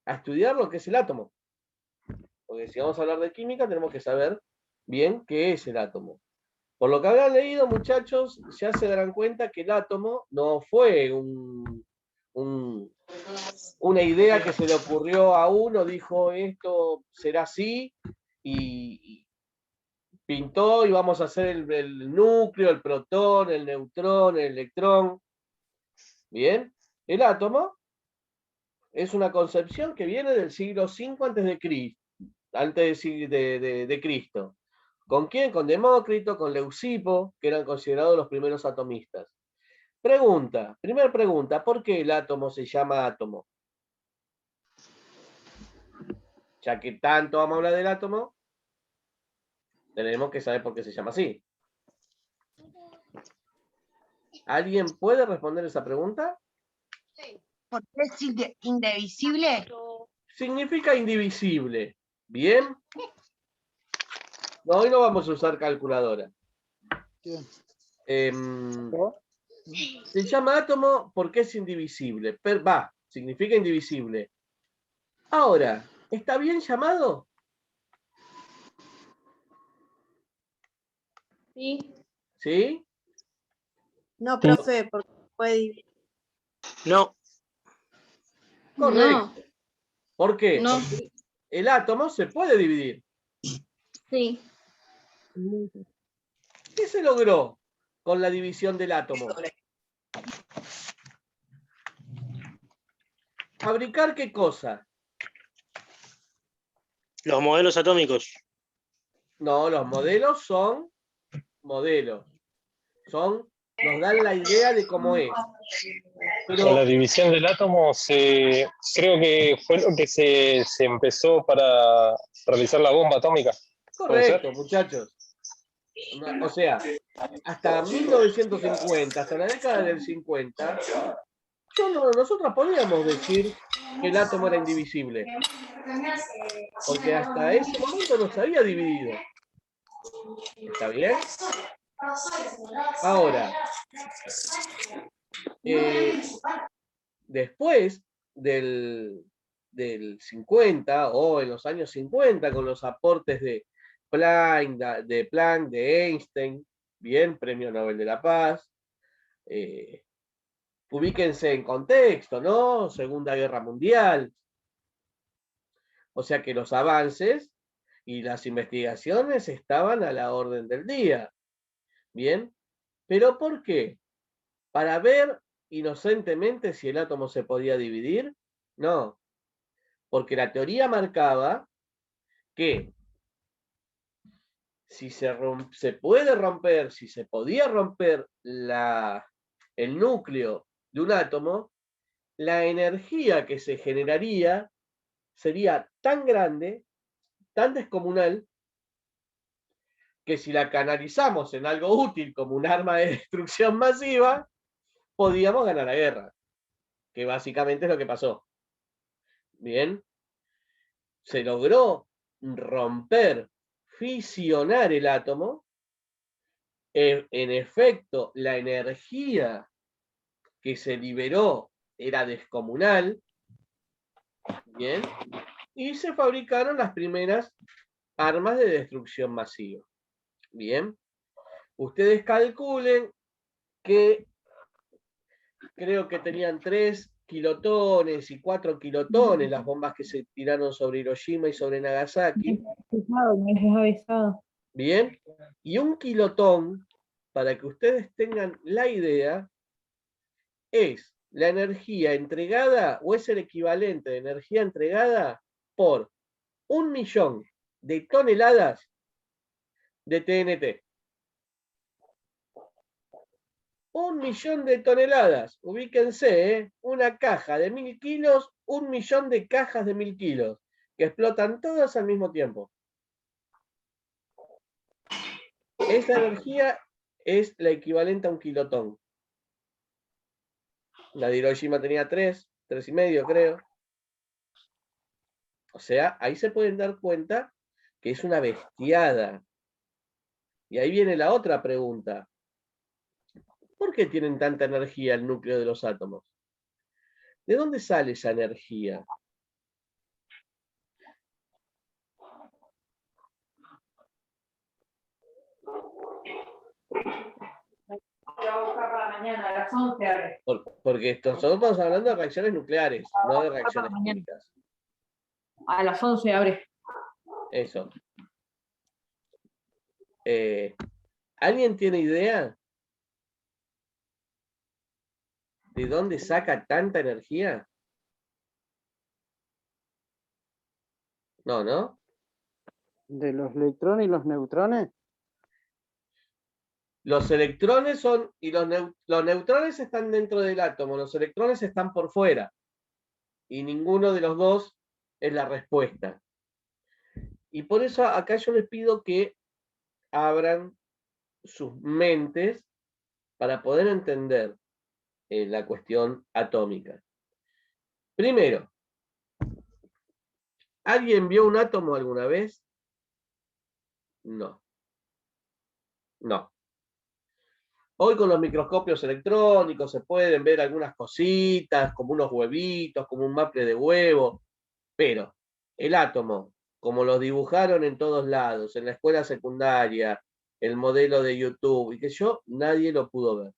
a estudiar lo que es el átomo. Porque si vamos a hablar de química, tenemos que saber bien qué es el átomo. Por lo que habrán leído, muchachos, ya se darán cuenta que el átomo no fue una idea que se le ocurrió a uno, dijo esto será así, y pintó y vamos a hacer el núcleo, el protón, el neutrón, el electrón. Bien, el átomo es una concepción que viene del siglo V antes de Cristo. ¿Con quién? Con Demócrito, con Leucipo, que eran considerados los primeros atomistas. Primera pregunta, ¿por qué el átomo se llama átomo? Ya que tanto vamos a hablar del átomo, tenemos que saber por qué se llama así. ¿Alguien puede responder esa pregunta? Sí. ¿Por qué es indivisible? Significa indivisible. ¿Bien? No, hoy no vamos a usar calculadora. Se llama átomo porque es indivisible. Significa indivisible. Ahora, ¿está bien llamado? Sí. ¿Sí? No, profe, porque puede dividir. No. Correcto. No. ¿Por qué? No. Porque el átomo se puede dividir. Sí. ¿Qué se logró con la división del átomo? ¿Fabricar qué cosa? Los modelos atómicos. No, los modelos son modelos. Nos dan la idea de cómo es. Pero, con la división del átomo creo que fue lo que se empezó para realizar la bomba atómica. correcto, muchachos. O sea, hasta 1950, hasta la década del 50, nosotros podíamos decir que el átomo era indivisible. Porque hasta ese momento no se había dividido. ¿Está bien? Ahora, después del 50 o en los años 50, con los aportes de Planck, de Einstein, bien, Premio Nobel de la Paz, ubíquense en contexto, ¿no? Segunda Guerra Mundial. O sea que los avances y las investigaciones estaban a la orden del día. Bien, ¿pero por qué? ¿Para ver inocentemente si el átomo se podía dividir? No, porque la teoría marcaba que si se puede romper, si se podía romper el núcleo de un átomo, la energía que se generaría sería tan grande, tan descomunal, que si la canalizamos en algo útil como un arma de destrucción masiva, podíamos ganar la guerra, que básicamente es lo que pasó. Bien, se logró romper, fisionar el átomo. En efecto, la energía que se liberó era descomunal, bien, y se fabricaron las primeras armas de destrucción masiva. Bien, ustedes calculen que creo que tenían 3 kilotones y 4 kilotones las bombas que se tiraron sobre Hiroshima y sobre Nagasaki. Me has avisado. Bien, y un kilotón, para que ustedes tengan la idea, es la energía entregada o es el equivalente de energía entregada por 1.000.000 de toneladas de TNT. 1.000.000 de toneladas, ubíquense, una caja de 1.000 kilos, 1.000.000 de cajas de 1.000 kilos, que explotan todas al mismo tiempo. Esa energía es la equivalente a un kilotón. La de Hiroshima tenía 3,5 creo. O sea, ahí se pueden dar cuenta que es una bestiada. Y ahí viene la otra pregunta. ¿Por qué tienen tanta energía el núcleo de los átomos? ¿De dónde sale esa energía? Lo voy a buscar para mañana, a las 11 abre. Porque nosotros estamos hablando de reacciones nucleares, no de para reacciones mañana. químicas. A las 11 abre. Eso. ¿Alguien tiene idea de dónde saca tanta energía? No, ¿no? ¿De los electrones y los neutrones? Los electrones son, y los neutrones están dentro del átomo, los electrones están por fuera. Y ninguno de los dos es la respuesta. Y por eso acá yo les pido que abran sus mentes para poder entender la cuestión atómica. Primero, ¿alguien vio un átomo alguna vez? No. No. Hoy con los microscopios electrónicos se pueden ver algunas cositas, como unos huevitos, como un maple de huevo, pero el átomo, como lo dibujaron en todos lados, en la escuela secundaria, el modelo de YouTube, y que nadie lo pudo ver.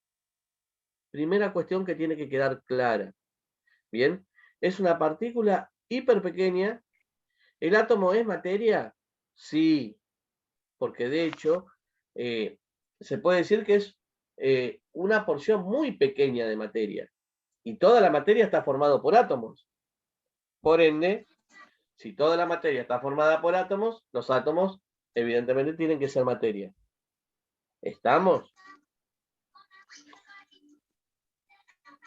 Primera cuestión que tiene que quedar clara. Bien, es una partícula hiper pequeña. ¿El átomo es materia? Sí, porque de hecho se puede decir que es una porción muy pequeña de materia. Y toda la materia está formada por átomos. Por ende, si toda la materia está formada por átomos, los átomos evidentemente tienen que ser materia. ¿Estamos?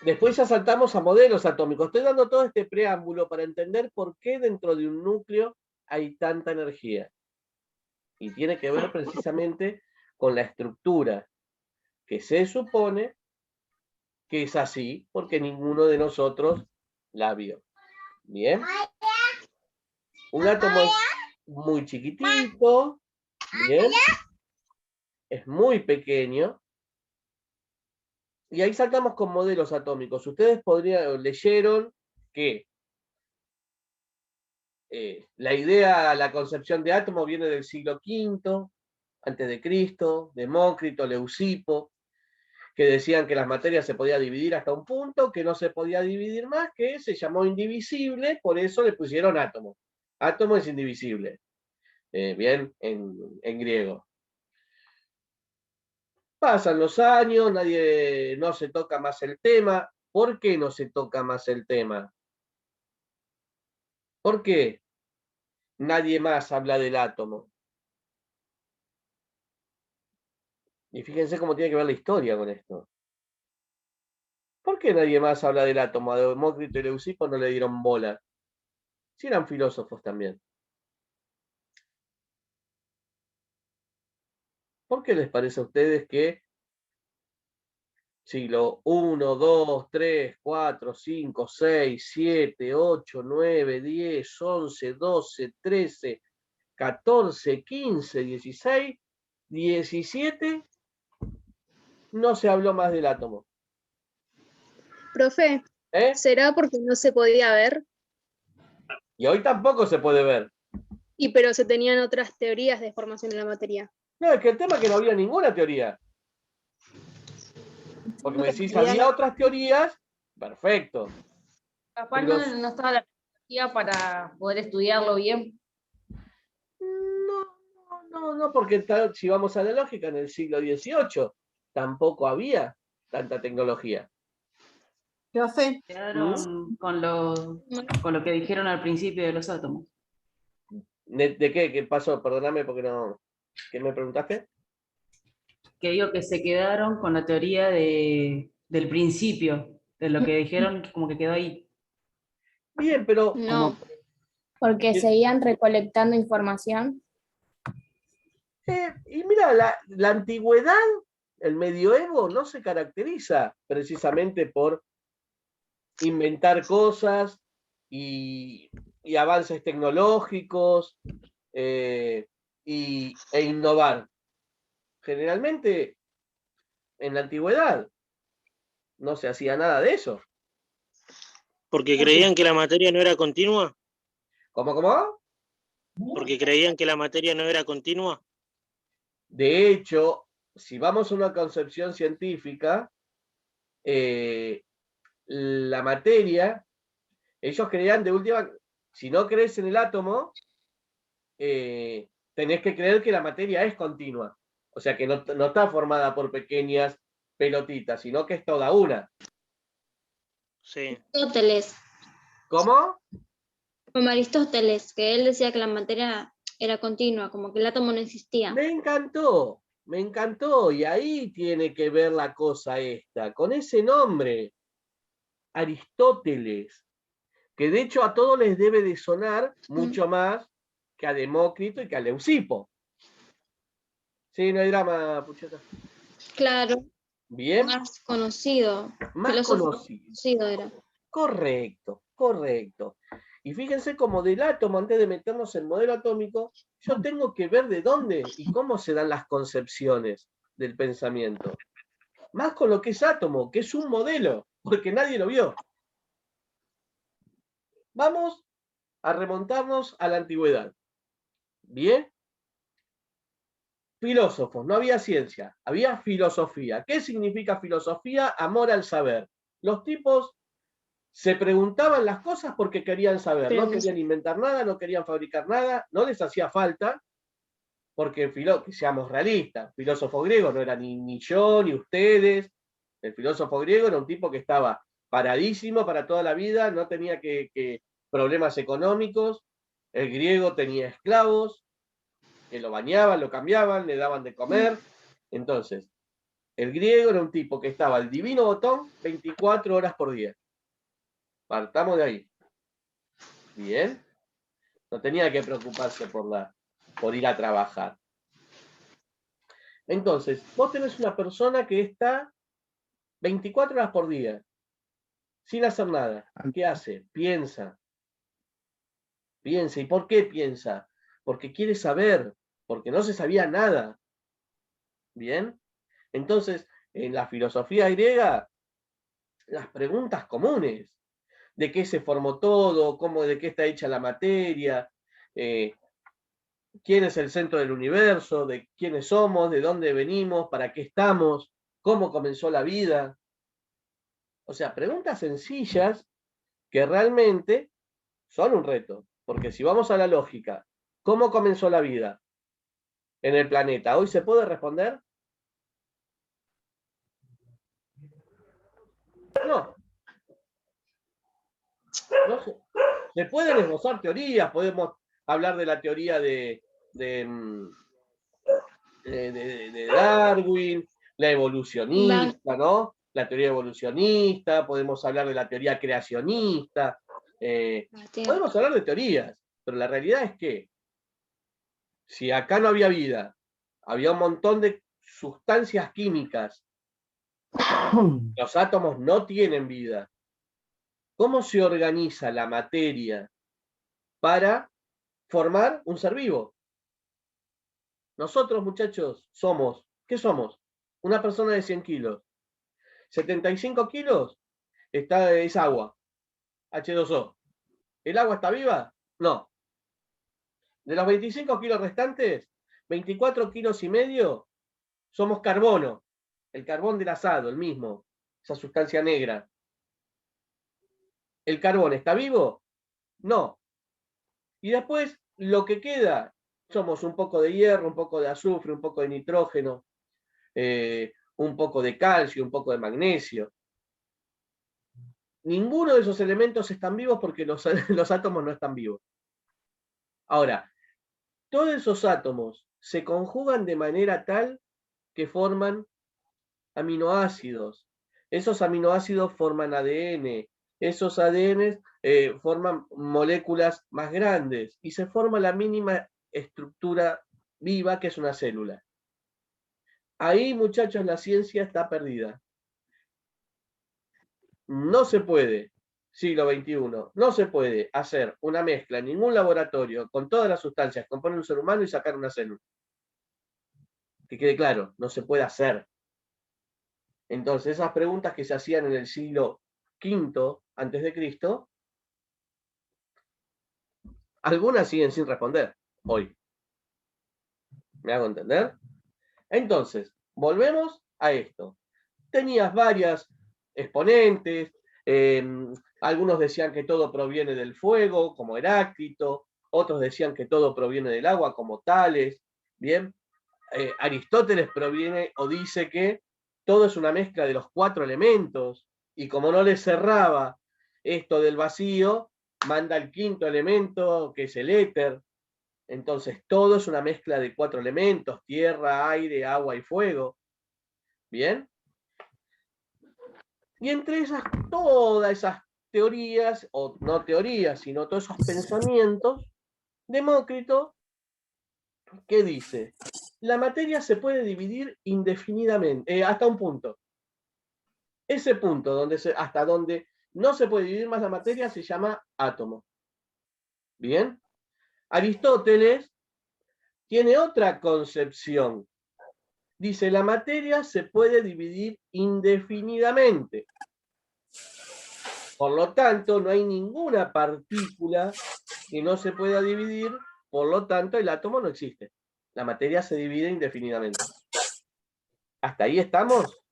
Después ya saltamos a modelos atómicos. Estoy dando todo este preámbulo para entender por qué dentro de un núcleo hay tanta energía. Y tiene que ver precisamente con la estructura, que se supone que es así, porque ninguno de nosotros la vio. ¿Bien? Un átomo es muy chiquitito, ¿bien? Es muy pequeño. Y ahí saltamos con modelos atómicos. Ustedes leyeron que la idea, la concepción de átomo viene del siglo V antes de Cristo, Demócrito, Leucipo, que decían que las materias se podía dividir hasta un punto, que no se podía dividir más, que se llamó indivisible, por eso le pusieron átomo. Átomo es indivisible. Bien, en griego. Pasan los años, no se toca más el tema. ¿Por qué no se toca más el tema? ¿Por qué nadie más habla del átomo? Y fíjense cómo tiene que ver la historia con esto. ¿Por qué nadie más habla del átomo? A Demócrito y Leucipo no le dieron bola. Si eran filósofos también. ¿Por qué les parece a ustedes que siglo I, II, III, IV, V, VI, VII, VIII, IX, X, XI, XII, XIII, XIV, XV, XVI, XVII, no se habló más del átomo? Profe, ¿Eh? ¿será porque no se podía ver? Y hoy tampoco se puede ver. Pero se tenían otras teorías de formación de la materia. No, es que el tema es que no había ninguna teoría. Porque me decís, había otras teorías, perfecto. Capaz Pero- no estaba la tecnología para poder estudiarlo bien. No, porque si vamos a la lógica, en el siglo XVIII tampoco había tanta tecnología. Profe, Quedaron con lo que dijeron al principio de los átomos. ¿De qué? ¿Qué pasó? Perdóname porque no... ¿Qué me preguntaste? Que digo que se quedaron con la teoría del principio, de lo que dijeron, como que quedó ahí. Bien, pero... No, porque seguían recolectando información. Y mira, la antigüedad, el medioevo, no se caracteriza precisamente por inventar cosas y avances tecnológicos e innovar. Generalmente, en la antigüedad, no se hacía nada de eso. Porque creían que la materia no era continua. ¿Cómo? Porque creían que la materia no era continua. De hecho, si vamos a una concepción científica, la materia, ellos creían de última, si no crees en el átomo, tenés que creer que la materia es continua. O sea, que no está formada por pequeñas pelotitas, sino que es toda una. Sí. Aristóteles, ¿Cómo? como Aristóteles, que él decía que la materia era continua, como que el átomo no existía. Me encantó. Y ahí tiene que ver la cosa esta, con ese nombre, Aristóteles, que de hecho a todos les debe de sonar mucho más que a Demócrito y que a Leucipo. Sí, no hay drama, Pucheta. Claro, Bien, más conocido. más Filósofo conocido. conocido era. Correcto. Y fíjense como del átomo, antes de meternos en el modelo atómico, yo tengo que ver de dónde y cómo se dan las concepciones del pensamiento. Más con lo que es átomo, que es un modelo, porque nadie lo vio. Vamos a remontarnos a la antigüedad. ¿Bien? Filósofos, no había ciencia, había filosofía. ¿Qué significa filosofía? Amor al saber. Los tipos se preguntaban las cosas porque querían saber, no querían inventar nada, no querían fabricar nada, no les hacía falta, porque que seamos realistas, filósofo griego no era ni yo ni ustedes, el filósofo griego era un tipo que estaba paradísimo para toda la vida, no tenía problemas económicos, el griego tenía esclavos, que lo bañaban, lo cambiaban, le daban de comer, entonces, el griego era un tipo que estaba al divino botón 24 horas por día. Partamos de ahí. Bien. No tenía que preocuparse por ir a trabajar. Entonces, vos tenés una persona que está 24 horas por día, sin hacer nada. ¿Qué hace? Piensa. ¿Y por qué piensa? Porque quiere saber, porque no se sabía nada. ¿Bien? Entonces, en la filosofía griega, las preguntas comunes, de qué se formó todo, de qué está hecha la materia, quién es el centro del universo, de quiénes somos, de dónde venimos, para qué estamos, cómo comenzó la vida. O sea, preguntas sencillas que realmente son un reto, porque si vamos a la lógica, ¿cómo comenzó la vida en el planeta? ¿Hoy se puede responder? No. Se pueden esbozar teorías, podemos hablar de la teoría de Darwin, la evolucionista, ¿no? La teoría evolucionista, podemos hablar de la teoría creacionista, podemos hablar de teorías, pero la realidad es que si acá no había vida, había un montón de sustancias químicas, los átomos no tienen vida. ¿Cómo se organiza la materia para formar un ser vivo? Nosotros, muchachos, ¿qué somos? Una persona de 100 kilos. 75 kilos es agua, H2O. ¿El agua está viva? No. De los 25 kilos restantes, 24 kilos y medio somos carbono, el carbón del asado, el mismo, esa sustancia negra. ¿El carbón está vivo? No. Y después, lo que queda, somos un poco de hierro, un poco de azufre, un poco de nitrógeno, un poco de calcio, un poco de magnesio. Ninguno de esos elementos están vivos porque los átomos no están vivos. Ahora, todos esos átomos se conjugan de manera tal que forman aminoácidos. Esos aminoácidos forman ADN. Esos ADN forman moléculas más grandes y se forma la mínima estructura viva que es una célula. Ahí, muchachos, la ciencia está perdida. No se puede, siglo XXI, no se puede hacer una mezcla en ningún laboratorio con todas las sustancias que componen un ser humano y sacar una célula. Que quede claro, no se puede hacer. Entonces, esas preguntas que se hacían en el siglo V antes de Cristo, algunas siguen sin responder hoy. ¿Me hago entender? Entonces, volvemos a esto. Tenías varias exponentes, algunos decían que todo proviene del fuego, como Heráclito, otros decían que todo proviene del agua, como Tales, ¿bien? Aristóteles proviene o dice que todo es una mezcla de los 4 elementos, y como no le cerraba esto del vacío, manda el 5.º elemento, que es el éter. Entonces todo es una mezcla de 4 elementos, tierra, aire, agua y fuego. ¿Bien? Y entre todas esas teorías, o no teorías, sino todos esos pensamientos, Demócrito, ¿qué dice? La materia se puede dividir indefinidamente, hasta un punto. Ese punto hasta donde no se puede dividir más la materia se llama átomo. ¿Bien? Aristóteles tiene otra concepción. Dice, la materia se puede dividir indefinidamente. Por lo tanto, no hay ninguna partícula que no se pueda dividir, por lo tanto, el átomo no existe. La materia se divide indefinidamente. ¿Hasta ahí estamos?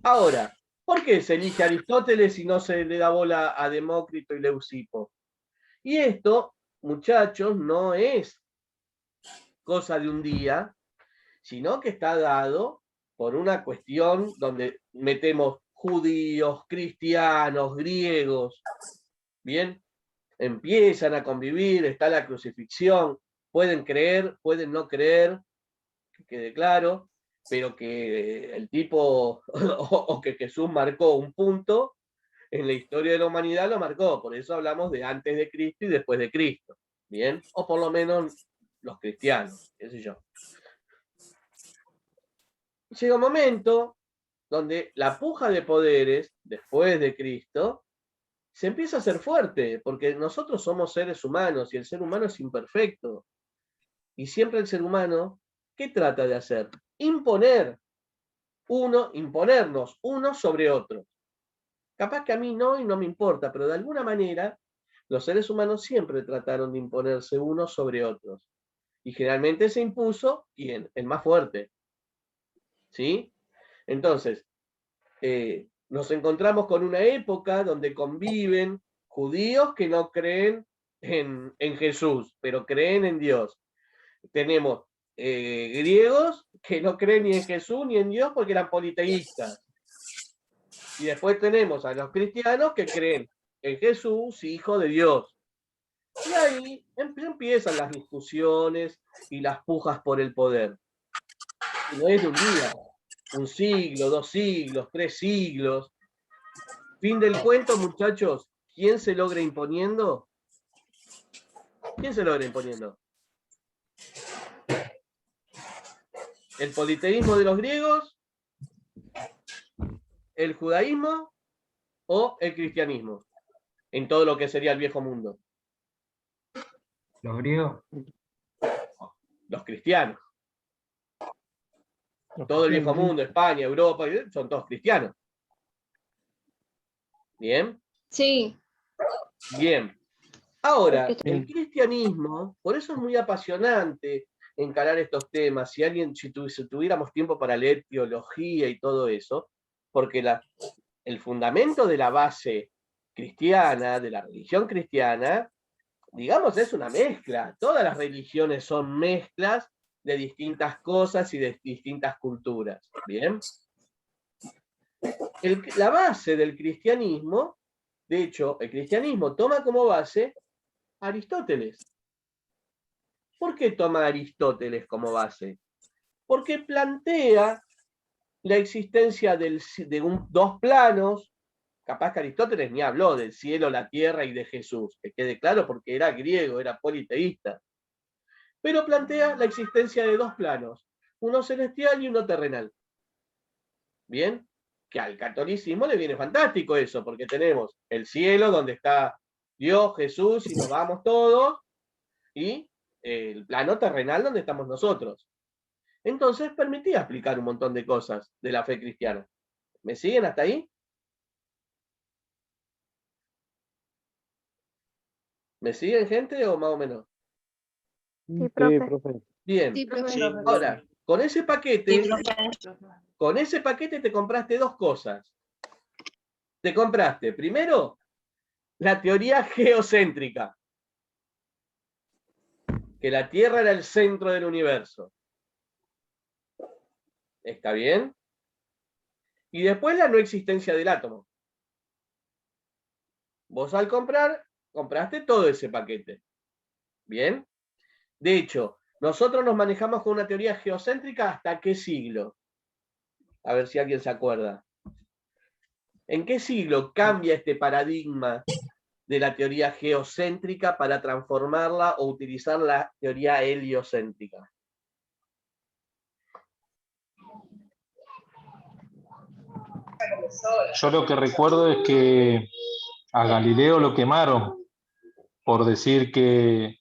Ahora, ¿por qué se elige a Aristóteles y no se le da bola a Demócrito y Leucipo? Y esto, muchachos, no es cosa de un día, sino que está dado por una cuestión donde metemos judíos, cristianos, griegos, ¿bien? Empiezan a convivir, está la crucifixión, pueden creer, pueden no creer, que quede claro, pero que el tipo, o que Jesús marcó un punto en la historia de la humanidad, lo marcó, por eso hablamos de antes de Cristo y después de Cristo, ¿bien? O por lo menos los cristianos, qué sé yo. Llega un momento donde la puja de poderes, después de Cristo, se empieza a hacer fuerte, porque nosotros somos seres humanos y el ser humano es imperfecto. Y siempre el ser humano, ¿qué trata de hacer? Imponernos uno sobre otro. Capaz que a mí no y no me importa, pero de alguna manera los seres humanos siempre trataron de imponerse unos sobre otros. Y generalmente se impuso, ¿quién? El más fuerte. ¿Sí? Entonces, nos encontramos con una época donde conviven judíos que no creen en Jesús, pero creen en Dios. Tenemos griegos que no creen ni en Jesús ni en Dios porque eran politeístas. Y después tenemos a los cristianos que creen en Jesús, hijo de Dios. Y ahí empiezan las discusiones y las pujas por el poder. Y no es de un día, un siglo, 2 siglos, 3 siglos. Fin del cuento, muchachos. ¿Quién se logra imponiendo? ¿Quién se logra imponiendo? ¿El politeísmo de los griegos? ¿El judaísmo? ¿O el cristianismo? En todo lo que sería el viejo mundo. ¿Los griegos? Los cristianos. Todo el viejo mundo, España, Europa, son todos cristianos. ¿Bien? Sí. Bien. Ahora, Porque- el cristianismo, por eso es muy apasionante encarar estos temas, si tuviéramos tiempo para leer teología y todo eso, porque el fundamento de la base cristiana, de la religión cristiana, digamos, es una mezcla. Todas las religiones son mezclas de distintas cosas y de distintas culturas. ¿Bien? La base del cristianismo, de hecho, el cristianismo toma como base Aristóteles. ¿Por qué toma Aristóteles como base? Porque plantea la existencia de dos planos. Capaz que Aristóteles ni habló del cielo, la tierra y de Jesús, que quede claro porque era griego, era politeísta. Pero plantea la existencia de dos planos, uno celestial y uno terrenal. ¿Bien? Que al catolicismo le viene fantástico eso, porque tenemos el cielo donde está Dios, Jesús, y nos vamos todos, y el plano terrenal donde estamos nosotros. Entonces permitía explicar un montón de cosas de la fe cristiana. ¿Me siguen hasta ahí? ¿Me siguen, gente, o más o menos? Sí, profe. Bien. Sí, profe. Sí. Ahora, Con ese paquete, Sí, profe. con ese paquete te compraste dos cosas. Te compraste, primero, la teoría geocéntrica, que la Tierra era el centro del universo. ¿Está bien? Y después la no existencia del átomo. Vos al comprar, compraste todo ese paquete. ¿Bien? De hecho, nosotros nos manejamos con una teoría geocéntrica ¿hasta qué siglo? A ver si alguien se acuerda. ¿En qué siglo cambia este paradigma de la teoría geocéntrica para transformarla o utilizar la teoría heliocéntrica? Yo lo que recuerdo es que a Galileo lo quemaron por decir que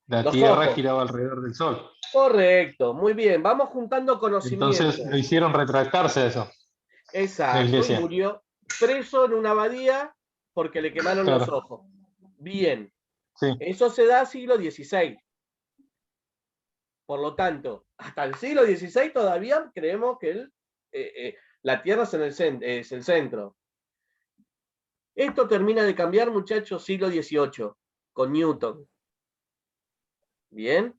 la Los Tierra ojos. giraba alrededor del Sol. Correcto, muy bien. Vamos juntando conocimientos. Entonces lo hicieron retractarse de eso. La Exacto, y iglesia. murió preso en una abadía porque le quemaron los Claro. ojos. Bien, Sí. eso se da siglo XVI. Por lo tanto, hasta el siglo XVI todavía creemos que la Tierra es el centro. Esto termina de cambiar, muchachos, siglo XVIII, con Newton. ¿Bien?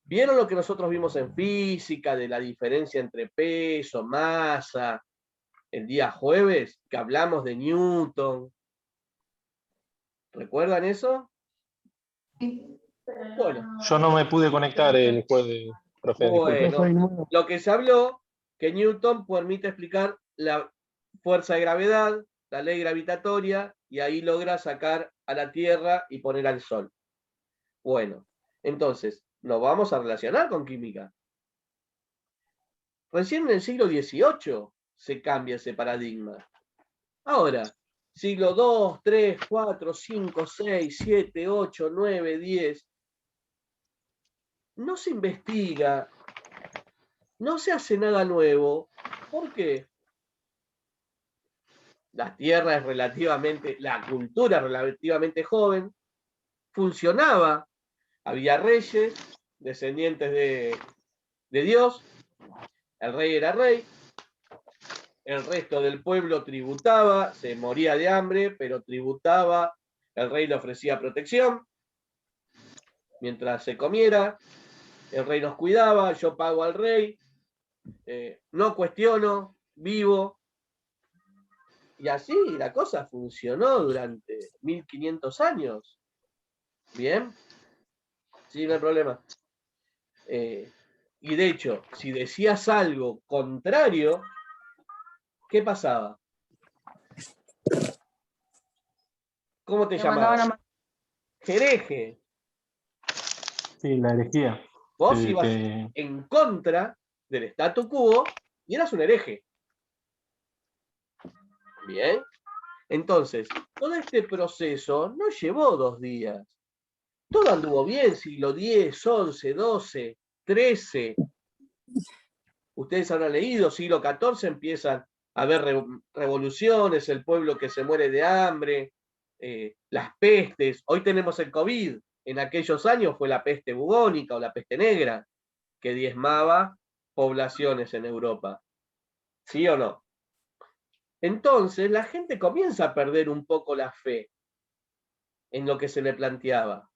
¿Vieron lo que nosotros vimos en física, de la diferencia entre peso, masa, el día jueves, que hablamos de Newton? ¿Recuerdan eso? Bueno, Yo no me pude conectar el jueves, profe. disculpe. bueno, lo que se habló, que Newton permite explicar la fuerza de gravedad, la ley gravitatoria, y ahí logra sacar a la Tierra y poner al Sol. Bueno, entonces, nos vamos a relacionar con química. Recién en el siglo XVIII se cambia ese paradigma. Ahora, siglo II, III, IV, V, VI, VII, VIII, IX, X, no se investiga, no se hace nada nuevo. ¿Por qué? La Tierra es relativamente, la cultura es relativamente joven, funcionaba, había reyes, descendientes de Dios, el rey era rey, el resto del pueblo tributaba, se moría de hambre, pero tributaba, el rey le ofrecía protección, mientras se comiera, el rey nos cuidaba, yo pago al rey, no cuestiono, vivo. Y así la cosa funcionó durante 1500 años. ¿Bien? Sí, no hay problema. Y de hecho, si decías algo contrario, ¿qué pasaba? ¿Cómo te Te mandaban llamaban? Hereje. Sí, la herejía. Vos Sí, ibas en contra del statu quo y eras un hereje. Bien. Entonces, todo este proceso no llevó 2 días. Todo anduvo bien, siglo X, XI, XII, XIII. Ustedes habrán leído, siglo XIV empiezan a haber revoluciones, el pueblo que se muere de hambre, las pestes. Hoy tenemos el COVID. En aquellos años fue la peste bubónica o la peste negra, que diezmaba poblaciones en Europa. ¿Sí o no? Entonces la gente comienza a perder un poco la fe en lo que se le planteaba.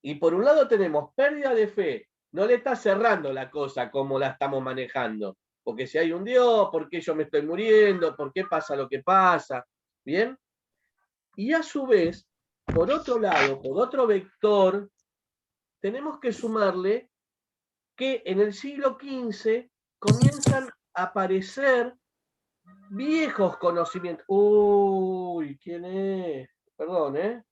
Y por un lado tenemos pérdida de fe, no le está cerrando la cosa como la estamos manejando, porque si hay un Dios, ¿por qué yo me estoy muriendo? ¿Por qué pasa lo que pasa? ¿Bien? Y a su vez, por otro lado, por otro vector, tenemos que sumarle que en el siglo XV comienzan a aparecer viejos conocimientos. Uy, ¿quién es? Perdón, ¿eh?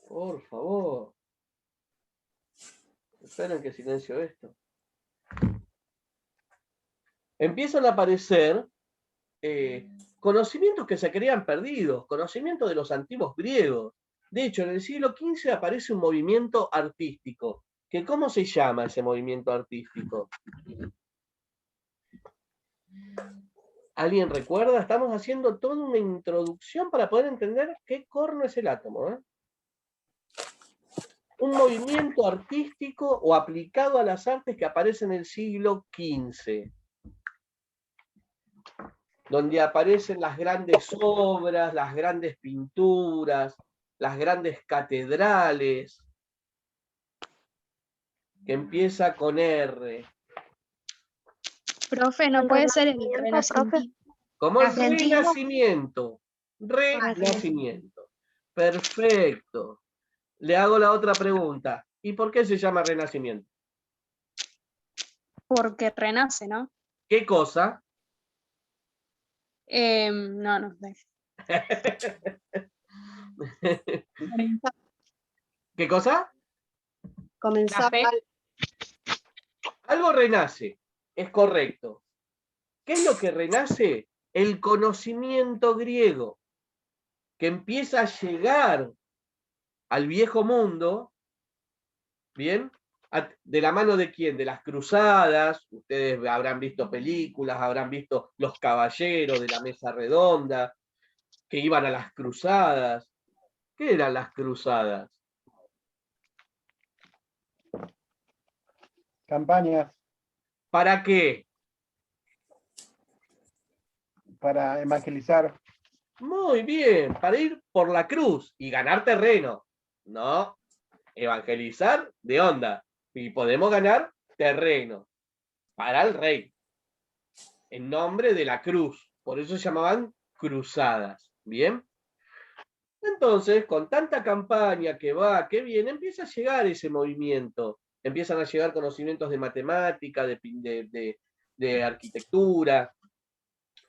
Por favor. Esperen que silencio esto. Empiezan a aparecer conocimientos que se creían perdidos, conocimientos de los antiguos griegos. De hecho, en el siglo XV aparece un movimiento artístico. Que ¿cómo se llama ese movimiento artístico? ¿Alguien recuerda? Estamos haciendo toda una introducción para poder entender qué corno es el átomo, ¿eh? Un movimiento artístico o aplicado a las artes que aparece en el siglo XV, donde aparecen las grandes obras, las grandes pinturas, las grandes catedrales, que empieza con R. Profe, ¿no puede ser el renacimiento? Como el Argentino. renacimiento. Renacimiento. Perfecto. Le hago la otra pregunta. ¿Y por qué se llama renacimiento? Porque renace, ¿no? ¿Qué cosa? No sé. ¿Qué cosa? Comenzar fe. Algo renace. Es correcto. ¿Qué es lo que renace? El conocimiento griego, que empieza a llegar al viejo mundo, ¿bien? ¿De la mano de quién? De las cruzadas. Ustedes habrán visto películas, habrán visto los caballeros de la mesa redonda, que iban a las cruzadas. ¿Qué eran las cruzadas? Campañas ¿Para qué? para evangelizar. Muy bien, para ir por la cruz y ganar terreno. No, evangelizar de onda. Y podemos ganar terreno para el rey. En nombre de la cruz. Por eso se llamaban cruzadas. ¿Bien? Entonces, con tanta campaña que va, que viene, empieza a llegar ese movimiento. Empiezan a llegar conocimientos de matemática, de arquitectura,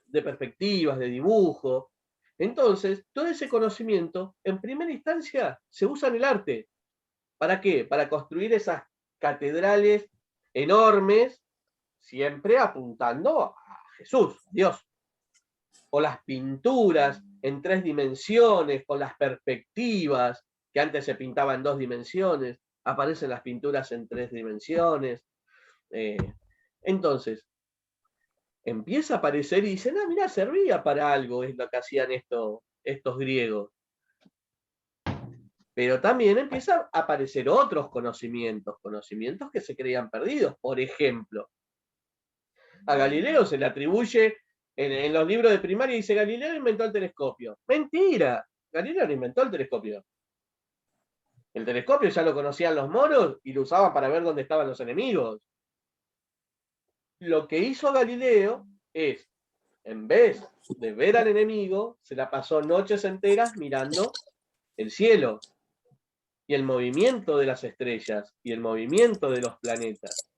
de perspectivas, de dibujo. Entonces, todo ese conocimiento, en primera instancia, se usa en el arte. ¿Para qué? Para construir esas catedrales enormes, siempre apuntando a Jesús, Dios. O las pinturas en 3 dimensiones, con las perspectivas, que antes se pintaba en 2 dimensiones, aparecen las pinturas en 3 dimensiones. Entonces, empieza a aparecer y dicen, ah, mirá, servía para algo, es lo que hacían estos griegos. Pero también empiezan a aparecer otros conocimientos que se creían perdidos. Por ejemplo, a Galileo se le atribuye, en los libros de primaria dice, Galileo inventó el telescopio. Mentira, Galileo no inventó el telescopio. El telescopio ya lo conocían los moros y lo usaban para ver dónde estaban los enemigos. Lo que hizo Galileo es, en vez de ver al enemigo, se la pasó noches enteras mirando el cielo y el movimiento de las estrellas y el movimiento de los planetas.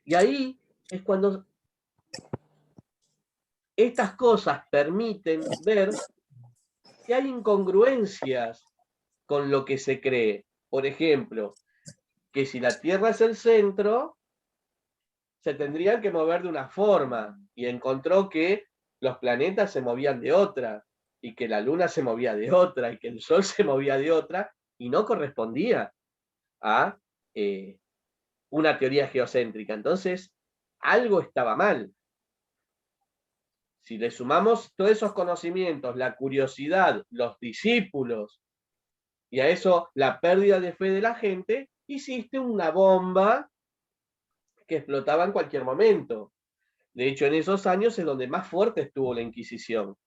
Y ahí es cuando estas cosas permiten ver que hay incongruencias con lo que se cree. Por ejemplo, que si la Tierra es el centro, se tendrían que mover de una forma, y encontró que los planetas se movían de otra, y que la Luna se movía de otra, y que el Sol se movía de otra, y no correspondía a una teoría geocéntrica. Entonces, algo estaba mal. Si le sumamos todos esos conocimientos, la curiosidad, los discípulos, y a eso la pérdida de fe de la gente, hiciste una bomba que explotaba en cualquier momento. De hecho, en esos años es donde más fuerte estuvo la Inquisición.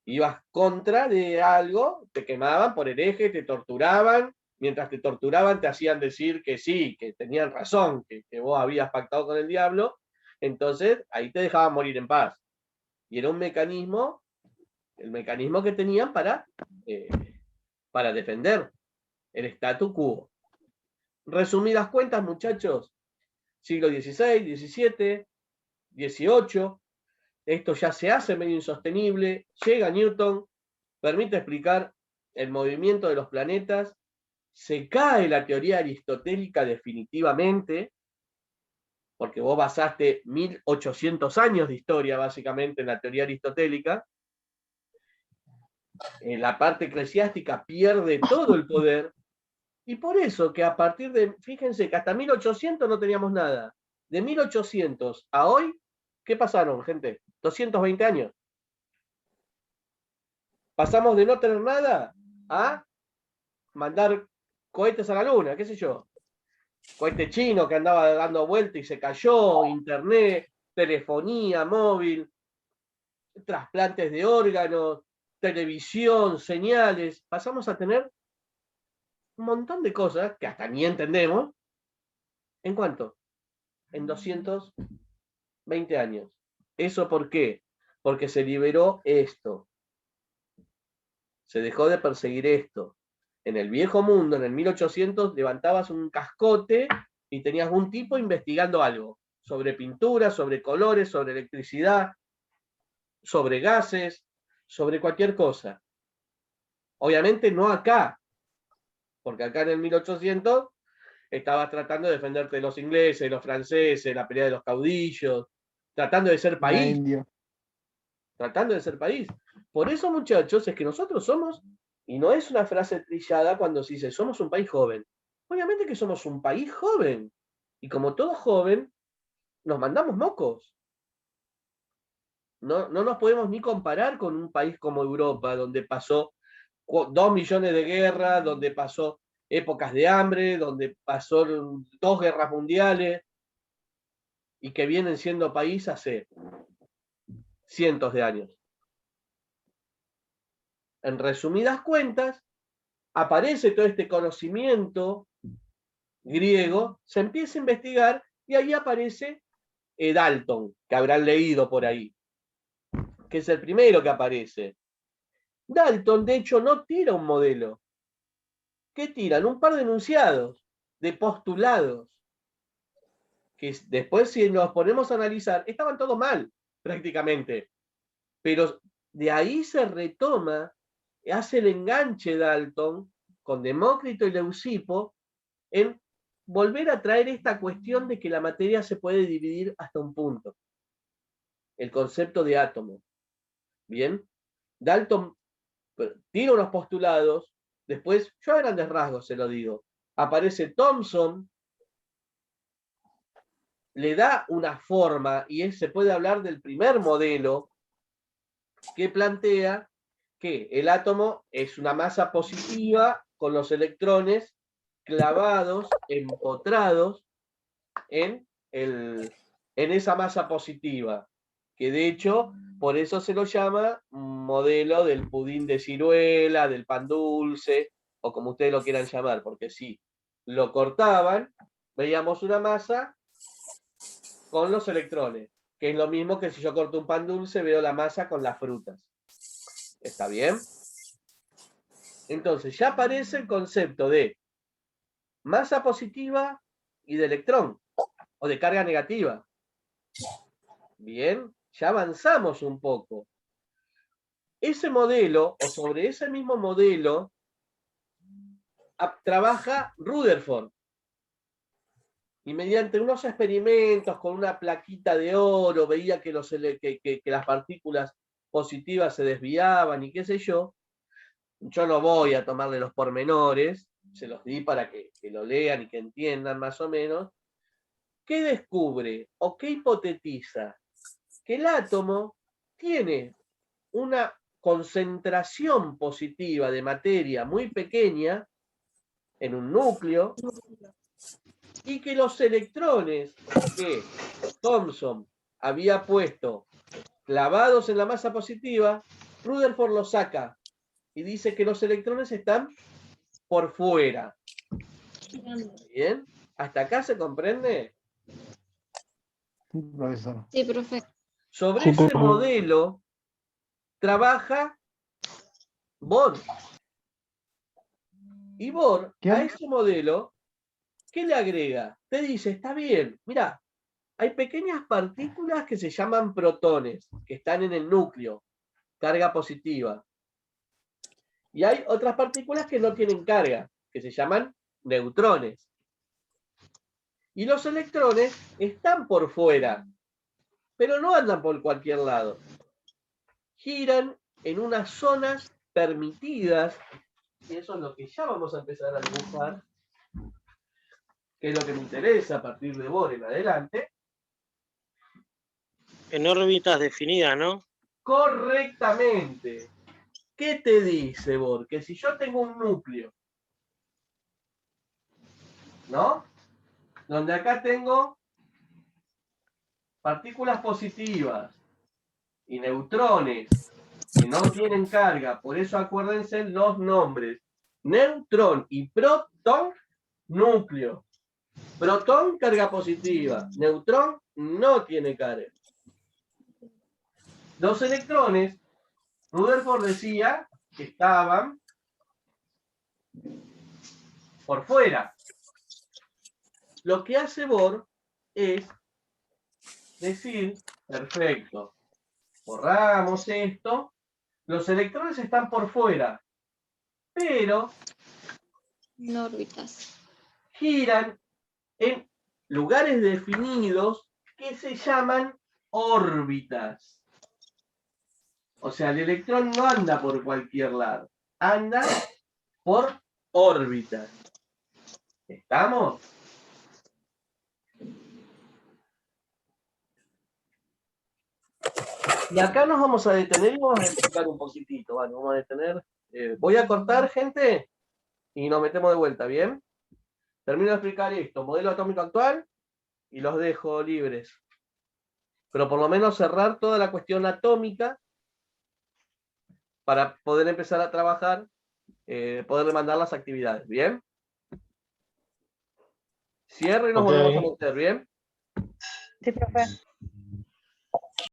Ibas contra de algo, te quemaban por hereje, te torturaban, mientras te torturaban te hacían decir que sí, que tenían razón, que vos habías pactado con el diablo, entonces ahí te dejaban morir en paz. Y era un mecanismo, el mecanismo que tenían para defender el statu quo. Resumidas cuentas, muchachos, siglo XVI, XVII, XVIII, esto ya se hace medio insostenible, llega Newton, permite explicar el movimiento de los planetas, se cae la teoría aristotélica definitivamente, porque vos basaste 1800 años de historia básicamente en la teoría aristotélica, la parte eclesiástica pierde todo el poder, y por eso que a partir de, fíjense que hasta 1800 no teníamos nada, de 1800 a hoy, ¿qué pasaron, gente? 220 años. Pasamos de no tener nada a mandar cohetes a la luna, qué sé yo. Cohete chino que andaba dando vuelta y se cayó, internet, telefonía móvil, trasplantes de órganos, televisión, señales. Pasamos a tener un montón de cosas que hasta ni entendemos. ¿En cuánto? En 220 años. ¿Eso por qué? Porque se liberó esto. Se dejó de perseguir esto. En el viejo mundo, en el 1800, levantabas un cascote y tenías un tipo investigando algo. Sobre pintura, sobre colores, sobre electricidad, sobre gases, sobre cualquier cosa. Obviamente no acá. Porque acá en el 1800 estabas tratando de defenderte de los ingleses, los franceses, la pelea de los caudillos, tratando de ser La país. India. Tratando de ser país. Por eso, muchachos, es que nosotros somos, y no es una frase trillada cuando se dice, somos un país joven. Obviamente que somos un país joven. Y como todo joven, nos mandamos mocos. No nos podemos ni comparar con un país como Europa, donde pasó 2 millones de guerras, donde pasó épocas de hambre, donde pasó 2 guerras mundiales, y que vienen siendo país hace cientos de años. En resumidas cuentas, aparece todo este conocimiento griego, se empieza a investigar y ahí aparece Dalton, que habrán leído por ahí, que es el primero que aparece. Dalton, de hecho, no tira un modelo. ¿Qué tiran? Un par de enunciados, de postulados, que después, si nos ponemos a analizar, estaban todos mal, prácticamente. Pero de ahí se retoma, hace el enganche Dalton con Demócrito y Leucipo en volver a traer esta cuestión de que la materia se puede dividir hasta un punto. El concepto de átomo. Bien, Dalton tira unos postulados, después, yo a grandes rasgos se lo digo, aparece Thomson, le da una forma, y se puede hablar del primer modelo que plantea que el átomo es una masa positiva con los electrones clavados, empotrados en esa masa positiva, que de hecho, por eso se lo llama modelo del pudín de ciruela, del pan dulce, o como ustedes lo quieran llamar, porque si lo cortaban, veíamos una masa con los electrones, que es lo mismo que si yo corto un pan dulce, veo la masa con las frutas. ¿Está bien? Entonces ya aparece el concepto de masa positiva y de electrón, o de carga negativa. Bien, ya avanzamos un poco. Ese modelo, o sobre ese mismo modelo, trabaja Rutherford. Y mediante unos experimentos con una plaquita de oro, veía que las partículas positivas se desviaban y qué sé yo. Yo no voy a tomarle los pormenores, se los di para que lo lean y que entiendan más o menos. ¿Qué descubre o qué hipotetiza? Que el átomo tiene una concentración positiva de materia muy pequeña en un núcleo y que los electrones que Thomson había puesto clavados en la masa positiva, Rutherford los saca y dice que los electrones están por fuera. ¿Bien? ¿Hasta acá se comprende? Profesor. Sí, profe. Sobre ese modelo trabaja Bohr. Y Bohr, a ese modelo, ¿qué le agrega? Te dice, está bien, mira, hay pequeñas partículas que se llaman protones, que están en el núcleo, carga positiva. Y hay otras partículas que no tienen carga, que se llaman neutrones. Y los electrones están por fuera, pero no andan por cualquier lado. Giran en unas zonas permitidas, y eso es lo que ya vamos a empezar a dibujar, que es lo que me interesa a partir de Bohr en adelante. En órbitas definidas, ¿no? Correctamente. ¿Qué te dice, Bor? Que si yo tengo un núcleo, ¿no? Donde acá tengo partículas positivas y neutrones que no tienen carga, por eso acuérdense los nombres. Neutrón y protón, núcleo. Protón, carga positiva. Neutrón no tiene carga. Los electrones, Rutherford decía que estaban por fuera. Lo que hace Bohr es decir, perfecto, borramos esto, los electrones están por fuera, pero En órbitas. giran en lugares definidos que se llaman órbitas. O sea, el electrón no anda por cualquier lado, anda por órbitas. ¿Estamos? Y acá nos vamos a detener y vamos a explicar un poquitito. Vale, vamos a detener. Voy a cortar, gente, y nos metemos de vuelta, ¿bien? Termino de explicar esto, modelo atómico actual, y los dejo libres. Pero por lo menos cerrar toda la cuestión atómica para poder empezar a trabajar, poder demandar las actividades, ¿bien? Cierre y nos volvemos a meter, ¿bien? Sí, profe.